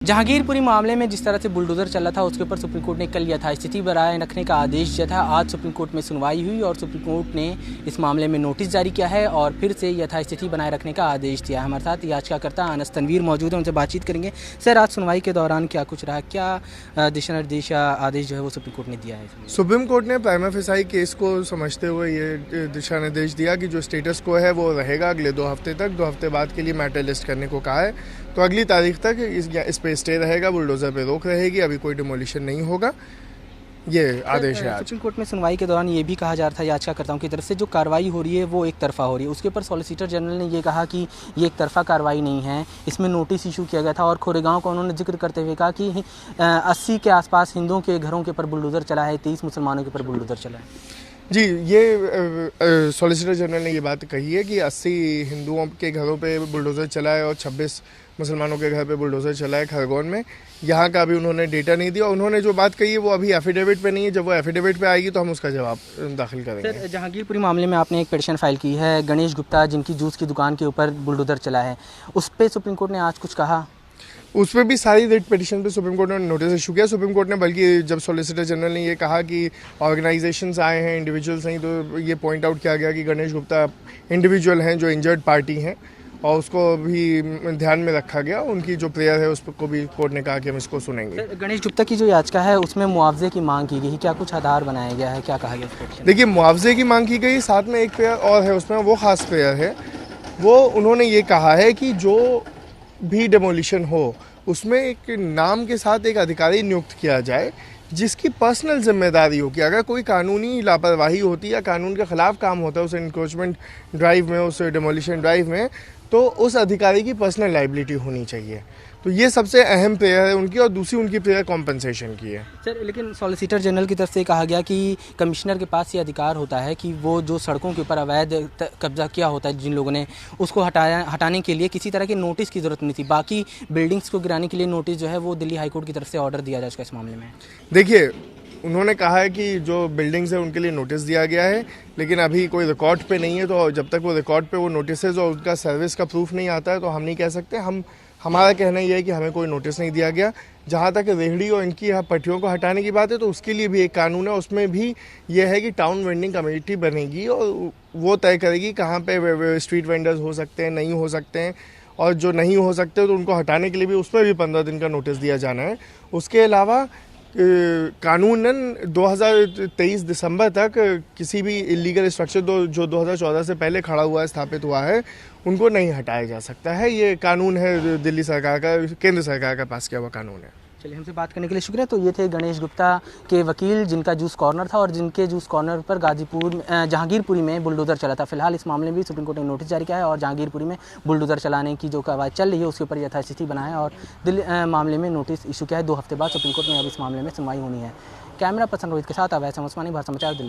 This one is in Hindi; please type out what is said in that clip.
जहांगीरपुरी मामले में जिस तरह से बुलडोजर चला था उसके ऊपर सुप्रीम कोर्ट ने कल यथास्थिति बनाए रखने का आदेश दिया था। आज सुप्रीम कोर्ट में सुनवाई हुई और सुप्रीम कोर्ट ने इस मामले में नोटिस जारी किया है और फिर से यथास्थिति बनाए रखने का आदेश दिया है। हमारे साथ याचिकाकर्ता अनस तनवीर मौजूद है, उनसे बातचीत करेंगे। सर, आज सुनवाई के दौरान क्या कुछ रहा, क्या दिशा निर्देश या आदेश जो है वो सुप्रीम कोर्ट ने दिया है? सुप्रीम कोर्ट ने प्राइमा फेसाई केस को समझते हुए ये दिशा निर्देश दिया कि जो स्टेटस को है वो रहेगा अगले 2 हफ्ते तक। 2 हफ्ते बाद के लिए मैटर लिस्ट करने को कहा है, तो अगली तारीख तक इस पे स्टे रहेगा, बुलडोजर पे रोक रहेगी, अभी कोई डिमोलिशन नहीं होगा। ये आदेश है आज। सुप्रीम कोर्ट में सुनवाई के दौरान ये भी कहा जा रहा था याचिकाकर्ताओं की तरफ से जो कार्रवाई हो रही है वो एक तरफा हो रही है। उसके ऊपर सॉलिसिटर जनरल ने ये कहा कि ये एक तरफा कार्रवाई नहीं है, इसमें नोटिस इशू किया गया था और खोरेगांव का उन्होंने जिक्र करते हुए कहा कि 80 के आसपास हिंदुओं के घरों के ऊपर बुलडोजर चला है, 23 मुसलमानों के ऊपर बुलडोजर चला है। जी, ये सॉलिसिटर जनरल ने ये बात कही है कि 80 हिंदुओं के घरों पे बुलडोज़र चला है और 26 मुसलमानों के घर पे बुलडोज़र चला है खरगोन में। यहाँ का अभी उन्होंने डेटा नहीं दिया। उन्होंने जो बात कही है वो अभी एफिडेविट पे नहीं है। जब वो एफिडेविट पे आएगी तो हम उसका जवाब दाखिल करेंगे। सर, जहांगीरपुरी मामले में आपने एक पिटीशन फाइल की है, गणेश गुप्ता जिनकी जूस की दुकान के ऊपर बुलडोज़र चला है, उस पर सुप्रीम कोर्ट ने आज कुछ कहा? उस पर भी सारी रिट पिटीशन पे सुप्रीम कोर्ट ने नोटिस इशू किया। सुप्रीम कोर्ट ने बल्कि जब सॉलिसिटर जनरल ने ये कहा कि ऑर्गेनाइजेशंस आए हैं, इंडिविजुअल्स नहीं, तो ये पॉइंट आउट किया गया कि गणेश गुप्ता इंडिविजुअल हैं जो इंजर्ड पार्टी हैं और उसको भी ध्यान में रखा गया। उनकी जो प्रेयर है उसको भी कोर्ट ने कहा कि हम इसको सुनेंगे। गणेश गुप्ता की जो याचिका है उसमें मुआवजे की मांग की गई, क्या कुछ आधार बनाया गया है, क्या कहा गया? देखिए, मुआवजे की मांग की गई, साथ में एक प्रेयर और है, उसमें वो खास प्रेयर है। वो उन्होंने ये कहा है कि जो भी डिमोलिशन हो उसमें एक नाम के साथ एक अधिकारी नियुक्त किया जाए जिसकी पर्सनल जिम्मेदारी हो कि अगर कोई कानूनी लापरवाही होती है या कानून के खिलाफ काम होता है उस इंक्रोचमेंट ड्राइव में, उस डिमोलिशन ड्राइव में, तो उस अधिकारी की पर्सनल लाइबिलिटी होनी चाहिए। तो ये सबसे अहम प्रेयर है उनकी, और दूसरी उनकी प्रेयर कॉम्पनसेशन की है। सर, लेकिन सॉलिसिटर जनरल की तरफ से कहा गया कि कमिश्नर के पास ये अधिकार होता है कि वो जो सड़कों के ऊपर अवैध कब्जा किया होता है जिन लोगों ने, उसको हटाने के लिए किसी तरह के नोटिस की ज़रूरत नहीं थी। बाकी बिल्डिंग्स को गिराने के लिए नोटिस जो है वो दिल्ली हाईकोर्ट की तरफ से ऑर्डर दिया जा चुका है इस मामले में। देखिए, उन्होंने कहा है कि जो बिल्डिंग्स है उनके लिए नोटिस दिया गया है, लेकिन अभी कोई रिकॉर्ड पे नहीं है, तो जब तक वो रिकॉर्ड पे वो नोटिस और उनका सर्विस का प्रूफ नहीं आता है तो हम नहीं कह सकते। हमारा कहना यह है कि हमें कोई नोटिस नहीं दिया गया। जहाँ तक रेहड़ी और इनकी पट्टियों को हटाने की बात है तो उसके लिए भी एक कानून है, उसमें भी यह है कि टाउन वेंडिंग कमेटी बनेगी और वो तय करेगी कहाँ पे स्ट्रीट वेंडर्स हो सकते हैं, नहीं हो सकते हैं, और जो नहीं हो सकते तो उनको हटाने के लिए भी उसमें भी 15 दिन का नोटिस दिया जाना है। उसके अलावा कानूनन 2023 दिसंबर तक किसी भी इलीगल स्ट्रक्चर जो 2014 से पहले खड़ा हुआ है, स्थापित हुआ है, उनको नहीं हटाया जा सकता है। ये कानून है दिल्ली सरकार का, केंद्र सरकार का पास किया हुआ कानून है। चलिए, हमसे बात करने के लिए शुक्रिया। तो ये थे गणेश गुप्ता के वकील जिनका जूस कॉर्नर था और जिनके जूस कॉर्नर पर जहांगीरपुरी में बुलडोज़र चला था। फिलहाल इस मामले में भी सुप्रीम कोर्ट ने नोटिस जारी किया है और जहांगीरपुरी में बुलडोज़र चलाने की जो कार्रवाई चल रही है उसके ऊपर यथास्थिति बनाया और दिल्ली मामले में नोटिस इशू किया है। 2 हफ्ते बाद सुप्रीम कोर्ट में अब इस मामले में सुनवाई होनी है। कैमरा पर्सन रोहित के साथ अवैध उस्मानी, भारत समाचार, दिल्ली।